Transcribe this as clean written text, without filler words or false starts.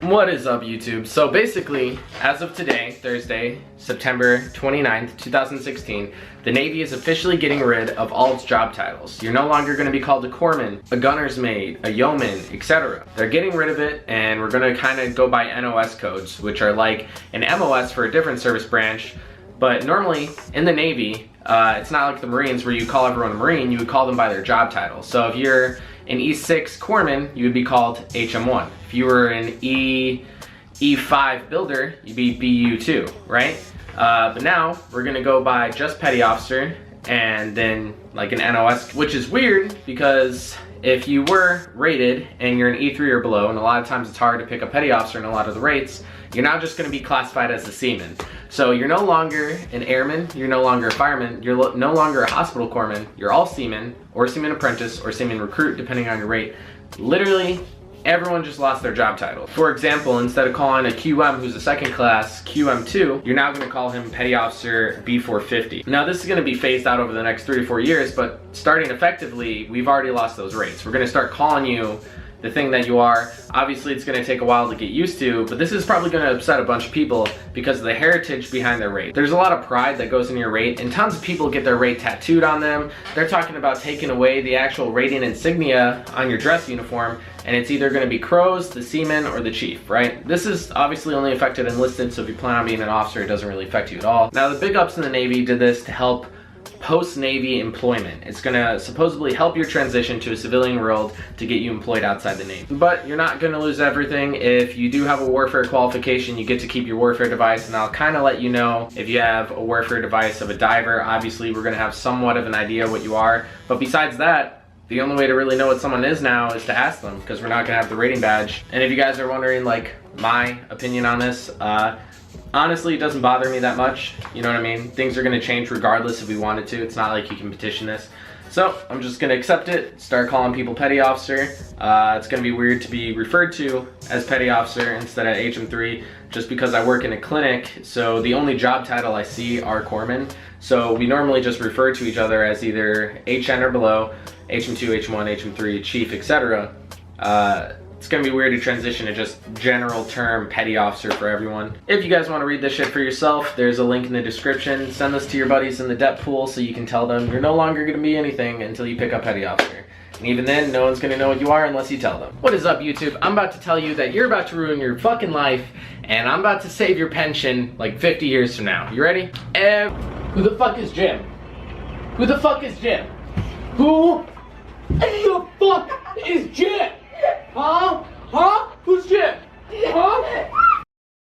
What is up, YouTube? So basically, as of today, Thursday, September 29th, 2016, the Navy is officially getting rid of all its job titles. You're no longer going to be called a corpsman, a gunner's mate, a yeoman, etc. They're getting rid of it, and we're going to kind of go by NOS codes, which are like an MOS for a different service branch. But normally, in the Navy, it's not like the Marines where you call everyone a Marine, you would call them by their job title. So if you're an E6 corpsman, you would be called HM1. If you were an E5 builder, you'd be BU2, right? But now, we're gonna go by just petty officer, and then like an NOS, which is weird because if you were rated and you're an E3 or below, and a lot of times it's hard to pick a petty officer in a lot of the rates, you're now just gonna be classified as a seaman. So you're no longer an airman, you're no longer a fireman, you're no longer a hospital corpsman, you're all seaman, or seaman apprentice, or seaman recruit, depending on your rate. Literally, everyone just lost their job title. For example, instead of calling a QM who's a second class QM2, you're now gonna call him Petty Officer B450. Now this is gonna be phased out over the next 3 to 4 years, but starting effectively, we've already lost those rates. We're gonna start calling you the thing that you are. Obviously it's gonna take a while to get used to, but this is probably gonna upset a bunch of people because of the heritage behind their rate. There's a lot of pride that goes in your rate, and tons of people get their rate tattooed on them. They're talking about taking away the actual rating insignia on your dress uniform, and it's either gonna be crows, the seaman, or the chief, right? This is obviously only affected enlisted, so if you plan on being an officer, it doesn't really affect you at all. Now the big ups in the Navy did this to help post-Navy employment. It's gonna supposedly help your transition to a civilian world to get you employed outside the Navy. But you're not gonna lose everything. If you do have a warfare qualification, you get to keep your warfare device, and I'll kind of let you know if you have a warfare device of a diver. Obviously, we're gonna have somewhat of an idea what you are. But besides that, the only way to really know what someone is now is to ask them, because we're not gonna have the rating badge. And if you guys are wondering, like, my opinion on this, honestly, it doesn't bother me that much. You know what I mean? Things are gonna change regardless if we wanted to. It's not like you can petition this. So I'm just gonna accept it, start calling people petty officer. It's gonna be weird to be referred to as petty officer instead of HM3 just because I work in a clinic. So the only job title I see are corpsmen. So we normally just refer to each other as either HN or below, HM2, HM1, HM3, chief, etc. It's gonna be weird to transition to just general term petty officer for everyone. If you guys wanna read this shit for yourself, there's a link in the description. Send this to your buddies in the depth pool so you can tell them you're no longer gonna be anything until you pick up petty officer. And even then, no one's gonna know what you are unless you tell them. What is up, YouTube? I'm about to tell you that you're about to ruin your fucking life, and I'm about to save your pension like 50 years from now. You ready? Who the fuck is Jim? Who the fuck is Jim? Who the fuck is Jim? Huh? Huh? Who's Jim? Huh?